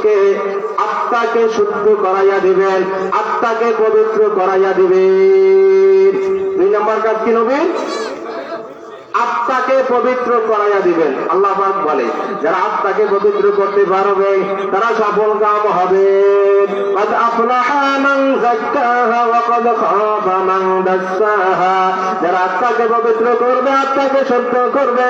নবীকে আত্মাকে শুদ্ধ করাইয়া দিবেন, আত্মাকে পবিত্র করাইয়া দিবেন। 2 নম্বর কাজ কি নবীর? আত্মাকে পবিত্র করাইয়া দিবেন। আল্লাহ পাক বলে যারা আত্মাকে পবিত্র করতে পারবে তারা সফল কাম হবে। قد أفلح من زكاها وقد خاب من دساها। যারা আত্মাকে পবিত্র করবে, আত্মাকে শুদ্ধ করবে,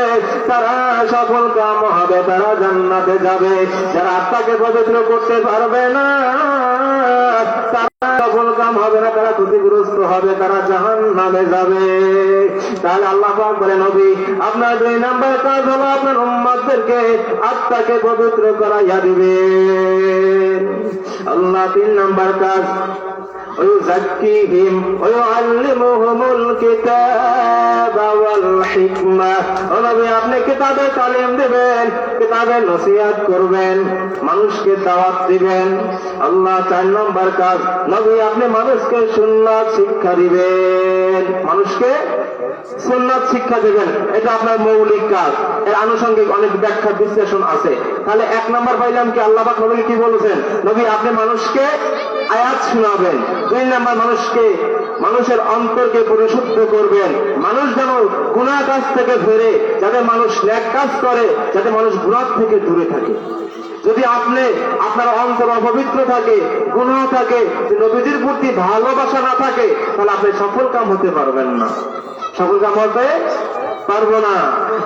তারা সফল কাম হবে, তারা জান্নাতে যাবে। যারা আত্মাকে পবিত্র করতে পারবে না তারা সফল কাম হবে না, তারা ক্ষতিগ্রস্ত হবে, তারা জাহান্নামে যাবে। তাহলে আল্লাহ পাক বলে নবী আপনার 2 নম্বর কাজ হলো আপনার উম্মতদেরকে আত্মাকে পবিত্র করাইয়া দিবেন। আল্লাহ 3 নম্বর কাজ ويزكيهم ويعلمهم الكتاب والحكمة। নবী আপনি কিতাবের তালিম দিবেন, কিতাবের নসিহত করবেন, মানুষকে দাওয়াত দিবেন। আল্লাহ 4 নম্বর কাজ নবী আপনি মানুষকে সুন্নাত শিক্ষা দিবেন, মানুষকে সুন্নাত শিক্ষা দেবেন। এটা আপনার মৌলিক কাজ, এর আনুষঙ্গিক অনেক ব্যাখ্যা বিশ্লেষণ আছে। তাহলে 1 নম্বর পাইলাম কি আল্লাহ পাক নবীকে কি বলেছেন? নবী আপনি মানুষকে আয়াত শোনাবেন। 2 নম্বর মানুষের অন্তরকে পরিশুদ্ধ করবেন, মানুষ যেন গুনাহ কাজ থেকে ফিরে, যাতে মানুষ নেক কাজ করে, যাতে মানুষ গুনাহ থেকে দূরে থাকে। যদি আপনি আপনার অন্তর অপবিত্র থাকে, গুনাহ থাকে, নবীজির প্রতি ভালোবাসা না থাকে, তাহলে আপনি সফল কাম হতে পারবেন না, সফল কাম হতে পারবো না।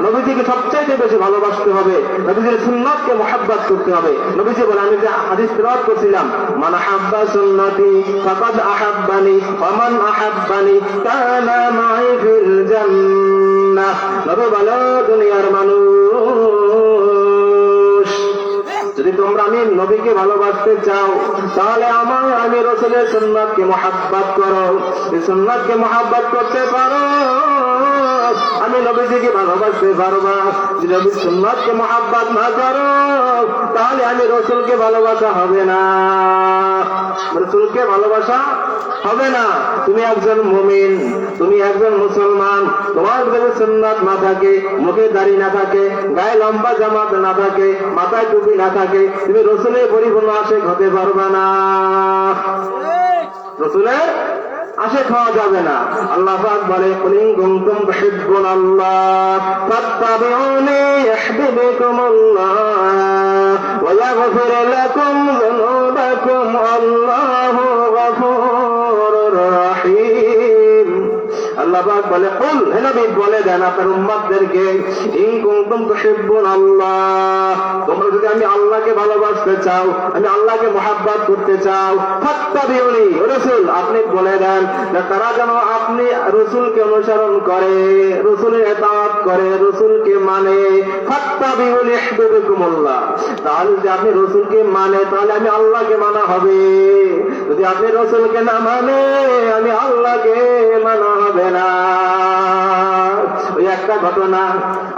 নবীজিকে সবচাইতে বেশি ভালোবাসতে হবে, নবীজির সুন্নাতকে মুহাব্বত করতে হবে। নবীজি বলে, আমি যে হাদিস তেলাওয়াত করছিলাম, মান আহাব্বা সুন্নতি ফাকাদ আহাব্বানি ওয়া মান আহাব্বানি কানা মাই ফিল জান্নাহ। নবী বলে, দুনিয়ার মানুষ যদি তোমরা আমি নবীকে ভালোবাসতে চাও তাহলে আমি রাসূলের সুন্নাতকে মুহাব্বত করো। এই সুন্নাতকে মুহাব্বত করতে পারো, আমি নবীজিকে ভালোবাসতে পারবা। যদি নবীর সুন্নাতকে মুহাব্বত না করো তাহলে আমি রাসূলকে ভালোবাসা হবে না, রাসূলকে ভালোবাসা হবে না। তুমি একজন মুমিন, তুমি একজন মুসলমান, তোমার যদি সুন্নাত না থাকে, মুখে দাড়ি না থাকে, গায়ে লম্বা জামা না থাকে, মাথায় টুপি না থাকে, তুমি রাসূলের পরিপূর্ণ আশিক হতে পারবা না, রাসূলের আশিক হওয়া যাবে না। আল্লাহ পাক বলে, কুল ইন কুনতুম তুহিব্বুনাল্লাহ ফাত্তাবিউনি ইউহিব্বুকুমুল্লাহ ওয়া ইয়াগফির লাকুম যুনুবাকুম আল্লাহু গফুরুর রহিম। আল্লাহ পাক বলে, কুল হে নবী বলে দেন আপনার উম্মতদেরকে, ইন কুনতুম তুহিব্বুনাল্লাহ, তোমরা যদি আমি আল্লাহকে ভালোবাসতে চাও, আমি আল্লাহকে মুহাব্বত করতে চাও, ফাত্তাবিউনি, ও রাসূল আপনি বলে দেন তারা যেন আপনি রাসূলকে অনুসরণ করে, রাসূলের ইতাআত করে, রাসূলকে মানে। ফাত্তাবিউনি ইউহিব্বুকুমুল্লাহ, তাহলে যদি আপনি রাসূলকে মানে তাহলে আমি আল্লাহকে মানা হবে। যদি আপনি রাসূলকে না মানে আমি আল্লাহকে মানা হবে না। ওই একটা ঘটনা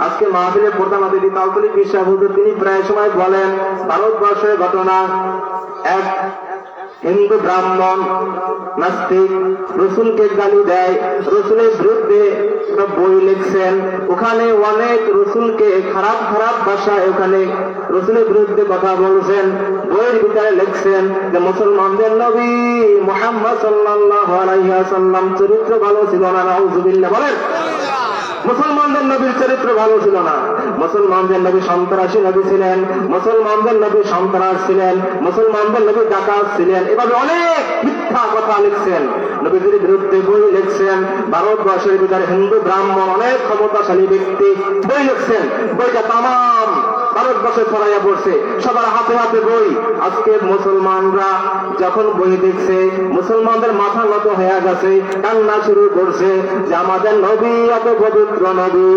আজকে মাহফিলে প্রধান অতিথি তাওকুলি পীর সাহেব হুজুর তিনি প্রায় সময় বলেন, ভারতবর্ষের ঘটনা। এক হিন্দু ব্রাহ্মণ নাস্তিক রাসূলকে গালি দেয়, রাসূলের বিরুদ্ধে একটা বই লিখছেন, ওখানে অনেক রাসূলকে খারাপ খারাপ ভাষায় ওখানে রাসূলের বিরুদ্ধে কথা বলছেন। বইয়ের ভিতরে লিখছেন যে মুসলমানদের নবী মুহাম্মদ সাল্লাল্লাহু আলাইহি ওয়াসাল্লাম চরিত্র ভালো ছিল না। নাউযুবিল্লাহ বলেন, মুসলমানদের নবীর চরিত্র ভালো ছিল না, মুসলমানদের নবী সন্ত্রাসী নবী ছিলেন, মুসলমানদের নবী সন্ত্রাস ছিলেন, মুসলমানদের নবী ডাকাত ছিলেন। এভাবে অনেক মিথ্যা কথা লিখছেন, নবীদের বিরুদ্ধে বই লিখছেন। ভারতবর্ষের ভিতরে হিন্দু ব্রাহ্মণ অনেক ক্ষমতাশালী ব্যক্তি বই লিখছেন, বইটা তামাম ভারতবর্ষে ছড়াইয়া পড়ছে, সবার হাতে হাতে বই। আজকে মুসলমানরা যখন বই দেখছে, মুসলমানদের মাথা নত হয়ে গেছে, কান্না শুরু করছে যে আমাদের নবী এত পবিত্র নবী,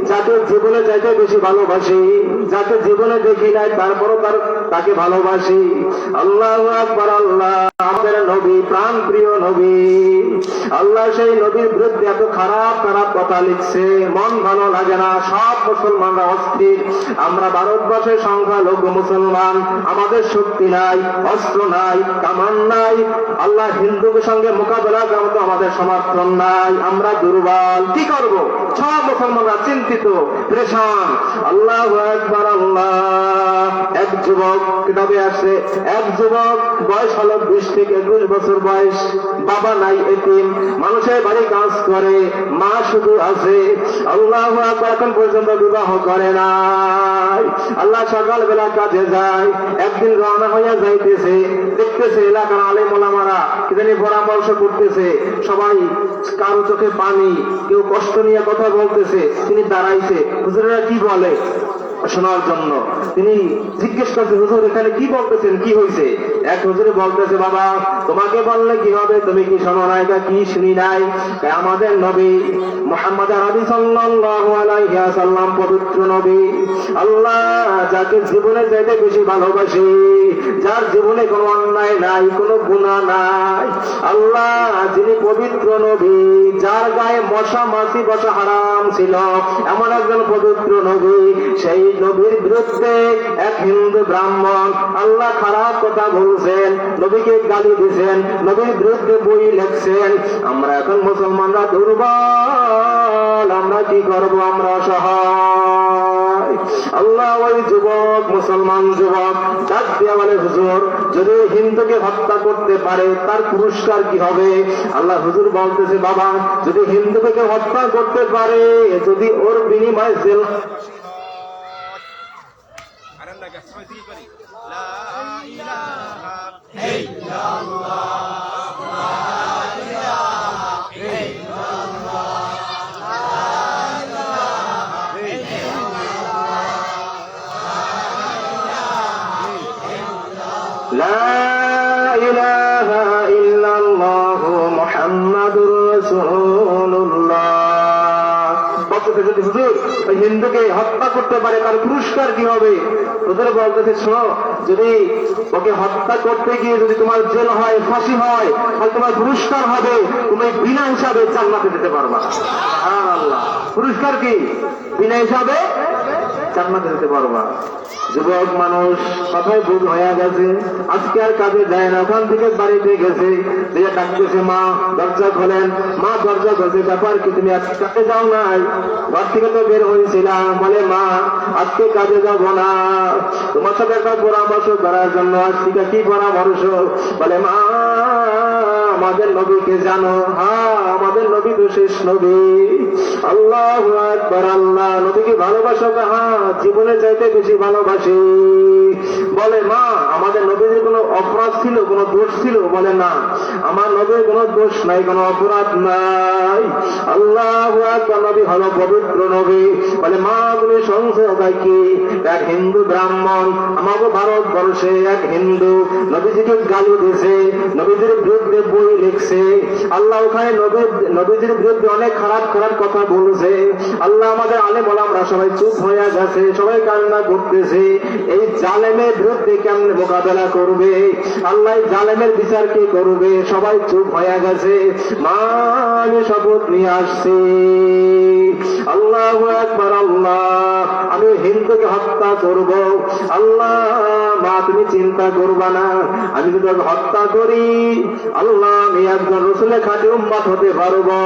যাকে জীবনে চাইতে বেশি ভালোবাসি, যাকে জীবনে দেখি নাই তারপরও তাকে ভালোবাসি। আল্লাহু আকবার, আল্লাহ আমাদের নবী প্রাণ প্রিয় নবী। আল্লাহ সেই নবীর বিরুদ্ধে এত খারাপ খারাপ কথা লিখছে, মন ভালো লাগে না। সব মুসলমানরা অস্থির। আমরা ভারতবর্ষের সংখ্যালঘু মুসলমান, আমাদের শক্তি নাই, অস্ত্র নাই, কামান নাই, আল্লাহ হিন্দুর সঙ্গে মোকাবেলা করার মতো আমাদের সমর্থন নাই, আমরা দুর্বল। কি করব? সব মুসলমানরা চিন্তিত, পরেশান। আল্লাহু আকবার, আল্লাহ। এক এক যুবক, কিতাবে আসে এক যুবক বয়স হলো 20 থেকে 21 বছর বয়স, বাবা নাই, এতিম, মানুষের বাড়ি কাজ করে, মা শুধু আছে। আল্লাহু আকবার, এখন পর্যন্ত বিবাহ করে নাই। আল্লাহ সকালবেলা কাজে যায়, একদিন রওনা হইয়া যাইতেছে, দেখতেছে এলাকার আলেম ওলামারা কি জানি পরামর্শ করতেছে, সবাই কারো চোখে পানি, কেউ কষ্ট নিয়ে কথা বলতেছে। তিনি দাঁড়াইছে, হুজুরেরা কি বলে শোনার জন্য। তিনি জিজ্ঞেস করছে, হুজুর এখানে কি বলতেছেন, কি হয়েছে? এক হুজুরে বলতেছে, বাবা তোমাকে বললে কি হবে, তুমি কি শোনো নাই? কি শুনি নাই? আমাদের নবী মুহাম্মদ আরবি সাল্লাল্লাহু আলাইহি ওয়াসাল্লাম পবিত্র নবী, আল্লাহ যাকে জীবনে চাইতে বেশি ভালোবাসে, যার জীবনে কোনো অন্যায় নাই, কোনো গুনাহ নাই, আল্লাহ যিনি পবিত্র নবী, যার গায়ে মশা মাছি বসা হারাম ছিল, এমন একজন পবিত্র নবী, সেই নবীর বিরুদ্ধে এক হিন্দু ব্রাহ্মণ আল্লাহ খারাপ কথা বলছেন, নবীকে গালি দিয়েছেন, নবীর বিরুদ্ধে বই লিখছেন। আমরা এখন মুসলমানরা দুর্বল, আমরা কি করব? আমরা অসহায়। আল্লাহ ওই যুবক, মুসলমান যুবক ডাক দিয়ে বলে, হুজুর যদি হিন্দুকে হত্যা করতে পারে তার পুরস্কার কি হবে? আল্লাহ হুজুর বলতেছে, বাবা যদি হিন্দুকে হত্যা করতে পারে, যদি ওর বিনিময়ে জেল যদি হুজুর ওই হিন্দুকে হত্যা করতে পারে তার পুরস্কার কি হবে? হুজুর বলতেছে, শোনো, যদি ওকে হত্যা করতে গিয়ে যদি তোমার জেল হয়, ফাঁসি হয়, তাহলে তোমার পুরস্কার হবে তুমি বিনা হিসাবে জান্নাতে যেতে পারবা। সুবহানাল্লাহ, পুরস্কার কি? বিনা হিসাবে জান্নাতে যেতে পারবা। যুবক মানুষ কথায় বুঝ হয়ে গেছে, আজকে আর কাজে যায় না, ওখান থেকে বাড়িতে গেছে, ডাকতেছে, মা দরজা খোলেন। মা দরজা খুলছে, ব্যাপার কি, তুমি আজকে কাজে যাও নাই? ঘর থেকে তো বের হয়েছিলাম। বলে, মা আজকে কাজে যাব না, তোমার সাথে একটা পরামর্শ করার জন্য আসছি। কি পরামর্শ? বলে, মা আমাদের নবীকে জানো? হ্যাঁ, আমাদের নবী তো শেষ নবী। আল্লাহু আকবার, আল্লাহ নবীকে ভালোবাসো? হ্যাঁ, জীবনে চাইতে বেশি ভালোবাসি। বলে, মা আমাদের নবীর কোনো অপরাধ ছিল, কোনো দোষ ছিল? বলে, না, আমার নবীর কোনো দোষ নাই, কোনো অপরাধ নাই। আল্লাহু আকবার, নবী হলো পবিত্র নবী। বলে, মা তুমি সংশয় কি? এক হিন্দু ব্রাহ্মণ আমাকে ভারতবর্ষে এক হিন্দু নবীজিকে গালি দিয়েছে, নবীজির বিরুদ্ধে বই লিখছে, আল্লাহ ওখানে নবীজির বিরুদ্ধে অনেক খারাপ খারাপ কথা বলছে। আল্লাহ আমাদের আলেম ওলামারা সবাই চুপ হয়ে গেছে, সবাই কান্না করতেছে। এই জালেমের বিরুদ্ধে কেমনে মোকাবেলা করবে? আল্লাহ জালেমের বিচার কি করবে? সবাই চুপ হয়ে গেছে। মা আমি শপথ নিয়ে আসছি, আল্লাহু আকবার, আল্লাহ আমি হিন্দুকে হত্যা করব। আল্লাহ মা তুমি চিন্তা করবা না, আমি যদি হত্যা করি, আল্লাহ আমি একজন রাসূলের খাঁটি উম্মত হতে পারবো।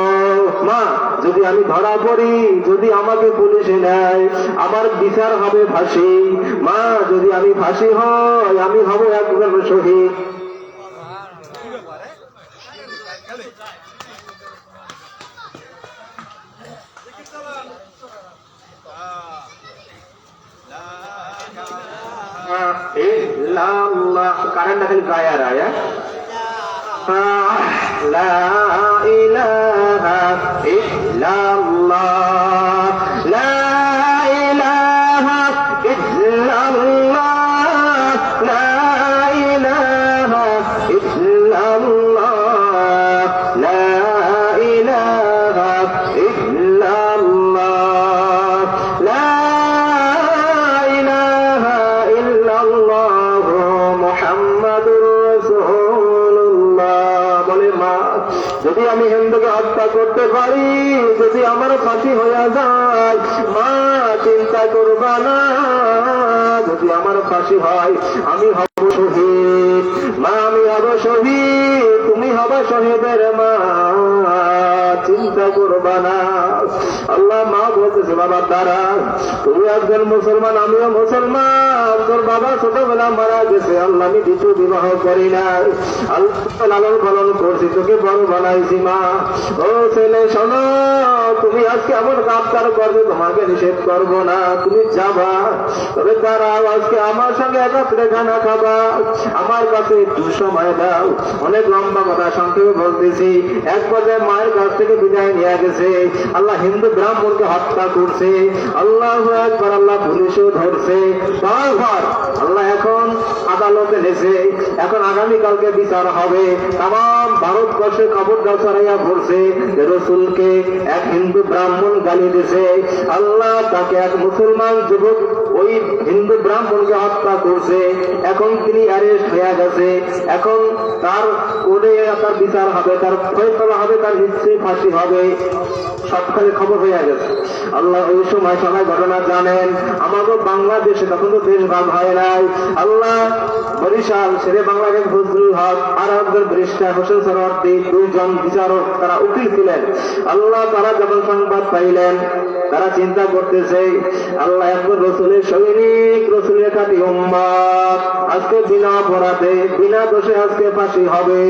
মা যদি আমি ধরা পড়ি, যদি আমাকে পুলিশে নেয়, আমার বিচার হবে ফাঁসি। মা যদি আমি ফাঁসি হয়, আমি হব একজন শহীদ। কারেন্ট খালি গায়ে আর আয়া লা ইলাহা ইল্লাল্লাহ, লা ইলাহা ইল্লাল্লাহ, লা ইলাহা ইল্লাল্লাহ, লা ইলাহা ইল্লাল্লাহ, লা ইলাহা ইল্লাল্লাহ মুহাম্মাদুর রাসূলুল্লাহ। বলে, মা যদি আমি হিন্দুকে হত্যা করতে পারি, যদি আমার ফাঁসি হয়ে যায়, মা চিন্তা করবা না, যদি আমার ফাঁসি হয় আমি হব শহীদ। মা আমি হব শহীদ, তুমি হবা শহীদের মা, চিন্তা করবা না। আল্লাহ মা বলতেছে, বাবা দাঁড়া, তুমি একজন মুসলমান, আমিও মুসলমান, তোর বাবা ছোটবেলা মারা গেছে, আল্লাহ আমি দ্বিতীয় বিবাহ করি না, আল্লাহ লালন পালন করছি, তোকে বড় বানাইছি মা। ও ছেলে শোনো, তুমি আজকে এমন কাজকার করবে, তোমাকে নিষেধ করবো না, তুমি যাবা, তবে দাঁড়াও, আজকে আমার সঙ্গে একত্রে খানা খাবা, আমার কাছে একটু সময় দাও। অনেক লম্বা কথা সংক্ষেপে বলতেছি। এক পর্যায়ে মায়ের কাছ থেকে বিদায় নিয়ে গেছে, আল্লাহ হিন্দু ব্রাহ্মণকে হত্যা করছে, আল্লাহু আকবার, আল্লাহ পুলিশও ধরছে, তারপর আল্লাহ এখন আদালতে নেছে, এখন আগামীকালকে বিচার হবে। তাম ভারতবর্ষে খবর ছড়াইয়া পড়ছে যে রসুলকে এক হিন্দু ব্রাহ্মণ গালি দিছে, আল্লাহ তাকে এক মুসলমান যুবক ওই হিন্দু ব্রাহ্মণকে হত্যা করছে, এখন তিনি অ্যারেস্ট হয়ে গেছে, এখন তার কোর্টে তার বিচার হবে, তার ফয়সালা হবে, তার নিশ্চয়ই ফাঁসি হবে, সবখানে খবর হয়ে গেছে। আল্লাহ ওই সময় সবাই ঘটনা জানেন। আমাদের বাংলাদেশে তখন তো দেশ ভাগ হয় নাই, আল্লাহ বরিশাল শেরে বাংলাকে ফজলুল হক আর একজন ব্যারিস্টার হোসেন সরওয়ার্দী, দুইজন বিচারক, তারা উকিল ছিলেন। আল্লাহ তারা যখন সংবাদ পাইলেন, তারা চিন্তা করতেছে, আল্লাহ একজন রসুলের সৈনিক, রসুলের খাঁটি উম্মত, আজকে বিনা অপরাধে বিনা দোষে আজকে ফাঁসি হবে।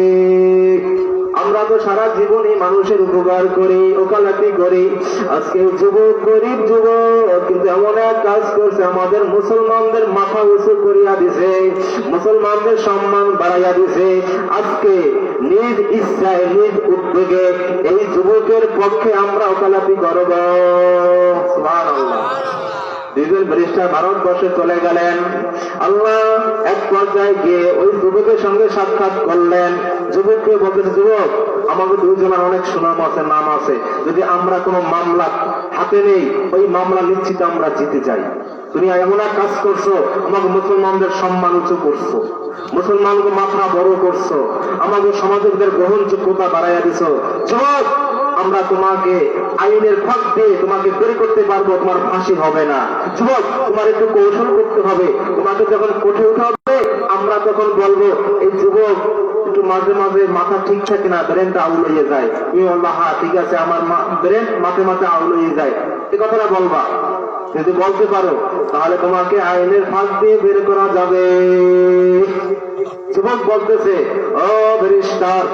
আমরা তো সারা জীবনই মানুষের উপকার করি, ওকালতি করি, আজকে যুবক, গরিব যুবক কিন্তু এমন এক কাজ করছে, আমাদের মুসলমানদের মাথা উঁচু করিয়া দিছে, মুসলমানদের সম্মান বাড়াইয়া দিছে। আজকে নিজ ইচ্ছায় নিজ উদ্যোগে এই যুবকের পক্ষে আমরা ওকালতি করব। সুবহানাল্লাহ। দুইজন ব্যারিস্টার ভারতবর্ষে চলে গেলেন। আল্লাহ এক পর্যায়ে গিয়ে ওই যুবকের সঙ্গে সাক্ষাৎ করলেন। যুবককে বলতেছে, যুবক, আমাকে দুইজনের অনেক সুনাম আছে, নাম আছে, যদি আমরা কোনো মামলা হাতে নেই, ওই মামলা নিশ্চিত আমরা জিতে যাই। তুমি এমন এক কাজ করছো, আমাকে মুসলমানদের সম্মান উঁচু করছো, মুসলমানকে মাথা বড় করছো, আমাকে সমাজের গ্রহণযোগ্যতা বাড়াইয়া দিছো। যুবক, আমরা তোমাকে আইনের ফাঁক দিয়ে তোমাকে বের করতে পারবো, তোমার ফাঁসি হবে না। যুবক, তোমার একটু কৌশল করতে হবে, তোমাকে যখন কোঠে উঠা হবে, আমরা তখন বলবো, এই যুবক একটু মাঝে মাঝে মাথা ঠিক থাকে না, ব্রেনটা আউল হয়ে যায়। তুমি বলবা, হ্যাঁ ঠিক আছে, আমার ব্রেন মাঝে মাঝে আউল হয়ে যায়, এই কথাটা বলবা। যদি বলতে পারো, তাহলে তোমাকে আইনের ফাঁক দিয়ে বের করা যাবে। যুবক বলতেছে, ও ব্যারিস্টার,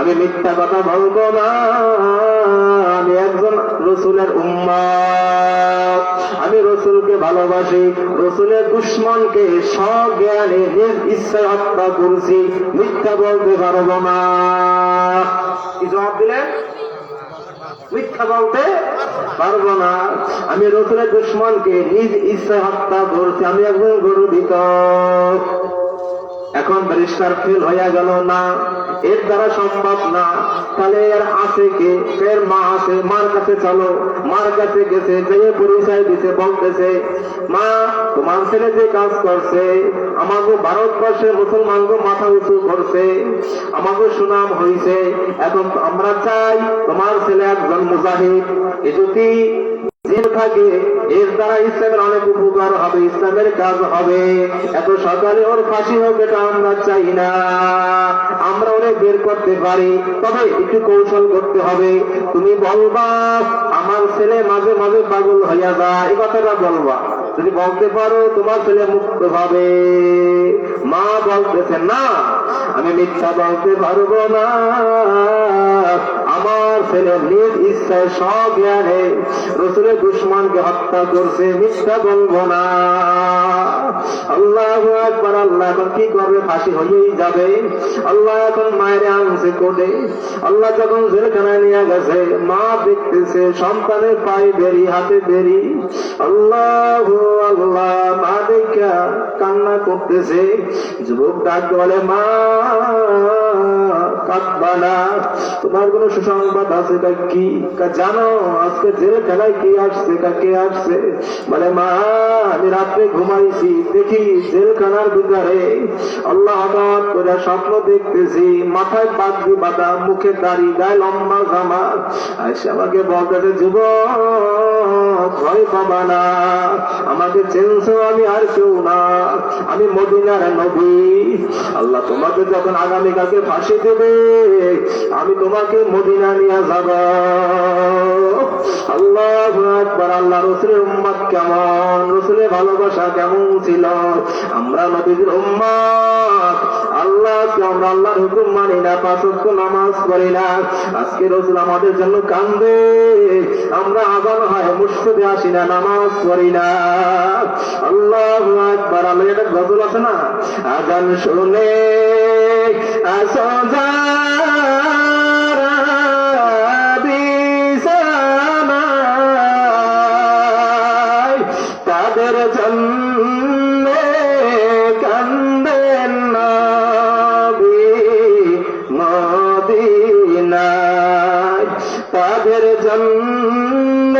আমি মিথ্যা কথা বলবো না, আমি একজন রসুলের উম্মত, আমি রসুলকে ভালোবাসি, রসুলের দুশ্মনকে সজ্ঞানে নিজ ইচ্ছায় হত্যা করছি, মিথ্যা বলতে পারবো না। কি জবাব দিলেন? মিথ্যা বলতে পারবো না, আমি রসুলের দুশ্মনকে নিজ ইচ্ছায় হত্যা করছি, আমি একজন গর্বিত। এখন ব্যারিস্টার ফেল হয়ে গেল, না এর দ্বারা সম্ভব না, তাহলে এর আছে কে? এর মা আছে, মার কাছে চলো। মার কাছে গেছে, যে পরিচয় দিতে বলতেছে, মা তোমার ছেলে যে কাজ করছে, আমাকে ভারতবর্ষে মুসলমানকে মাথা উঁচু করছে, আমাকে সুনাম হয়েছে, এখন আমরা চাই তোমার ছেলে একজন মুজাহিদ, এ যদি জেল থাকে, এর দ্বারা ইসলামের অনেক উপকার হবে, ইসলামের কাজ হবে, এত সকালে ওর ফাঁসি হোক, এটা আমরা চাই না। আমরা ওরে বের করতে পারি, তবে একটু কৌশল করতে হবে। তুমি বলবা, আমার ছেলে মাঝে মাঝে পাগল হইয়া যায়, এই কথাটা বলবা। যদি বলতে পারো, তোমার ছেলে মুক্ত হবে। মা বলতেছে, না আমি মিথ্যা বলতে পারবো না, আমার ছেলে নিজ ইচ্ছায় সজ্ঞানে রসুলের দুশ্মনকে হত্যা করছে, মিথ্যা বলবো না। আল্লাহু আকবার। আল্লাহ এখন কি করবে? ফাঁসি হয়েই যাবে। আল্লাহ এখন মায়ের আনছে কোটে। আল্লাহ যখন জেলখানায় নিয়ে গেছে, মা দেখতেছে সন্তানের পায়ে বেরি, হাতে বেরি। আল্লাহ আল্লাহ, মা দেখা কান্না করতেছে। যুবক ডাক বলে, মা কাঁদবা না, তোমার কোন সুসংবাদ আছে? কি জানো আজকে জেলখানায় কি আসছে? কে আসছে? বলে, মা আমি রাত্রে ঘুমাইছি, দেখি জেলখানার ভিতরে আল্লাহ হঠাৎ করে স্বপ্ন দেখতেছি, মাথায় পাগড়ি বাঁধা, মুখে দাড়ি, গায়ে লম্বা জামা। আইসা আমাকে বলতেছে, যুবক ভয় পাবা না। আমাকে চেনছো, আমি আর কেউ না, আমি মদিনার নবী। আল্লাহ তোমাকে যখন আগামীকালকে ফাঁসি দেবে, আমি তোমাকে মদিনা নিয়ে যাব। আল্লাহু আকবার। আল্লাহ রাসূলের উম্মত কেমন, রাসূলের ভালোবাসা কেমন ছিল। আমরা নবীর উম্মত, আল্লাহকে আমরা আল্লাহর হুকুম মানি না, পাঁচ ওয়াক্ত নামাজ পড়ি না। আজকে রাসূল আমাদের জন্য কান্দে, আমরা আযান হয় মসজিদে আসি না, নামাজ পড়ি না। আল্লাহু আকবার। আল্লাহ একটা গজল আছে না, আযান শুনে আসো যারা বিছানায়, তাদের জন্য কান্দেন নবী মদিনায়, তাদের জন্য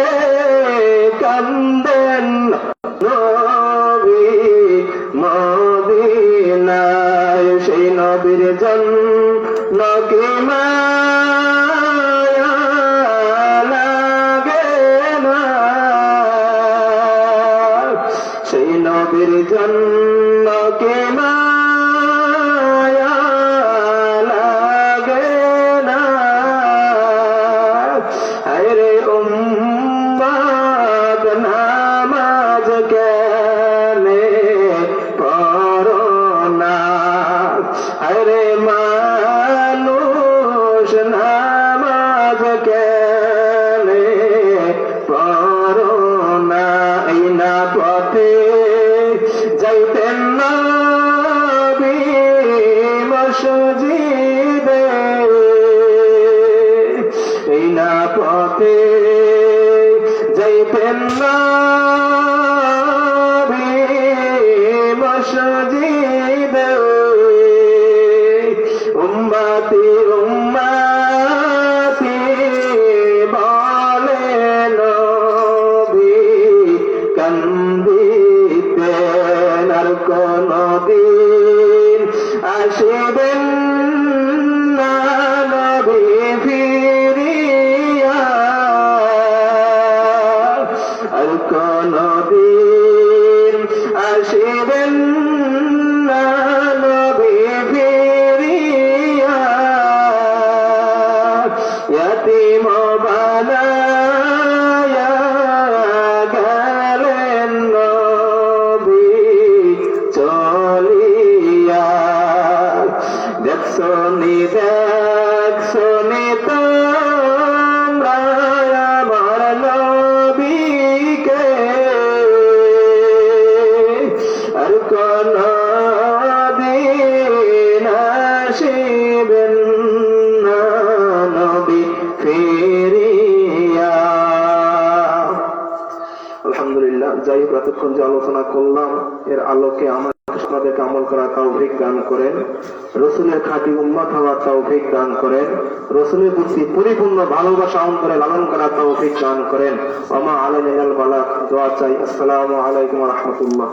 কান্দেন নবী মদিনায়। সেই নবীর জন্য কি মায়া লাগে না, সেই নবীর জন্য কি মায়া লাগে না। আরে উম্মত নামাজ কেনে পড়ো না, আরে মানুষ নামাজ কেনে পড়ো না। এই না পথে যাইতেন নবী মসজিদে, এই না পথে যাইতেন নবী মসজিদে। উম্মতি উম্মতি বলে নবী কান্দিতেন, আর কোনদিন আসিবেন না নবী ফিরিয়া, আর কোনদিন আসিবেন না নবী ফিরিয়া। ইয়াতীম বানায়া গেলেন নবী চলিয়া। দেখছনি দেখছনি তোমরা আমার নবীকে, আর কোনদিন আসিবেন না নবী ফিরিয়া। আলহামদুলিল্লাহ। যাই হোক, এতক্ষণ যে আলোচনা করলাম এর আলোকে আমাদেরকে আমল করা তৌফিক দান করেন, রাসূলের খাঁটি উম্মত হওয়ার তৌফিক দান করেন, রাসূলের প্রতি পরিপূর্ণ ভালোবাসা অন্তরে লালন করার তৌফিক দান করেন। ওয়া মা আলাইনা ইল্লাল বালাগ। দোয়া চাই। আসসালামু আলাইকুম ওয়া রাহমাতুল্লাহ।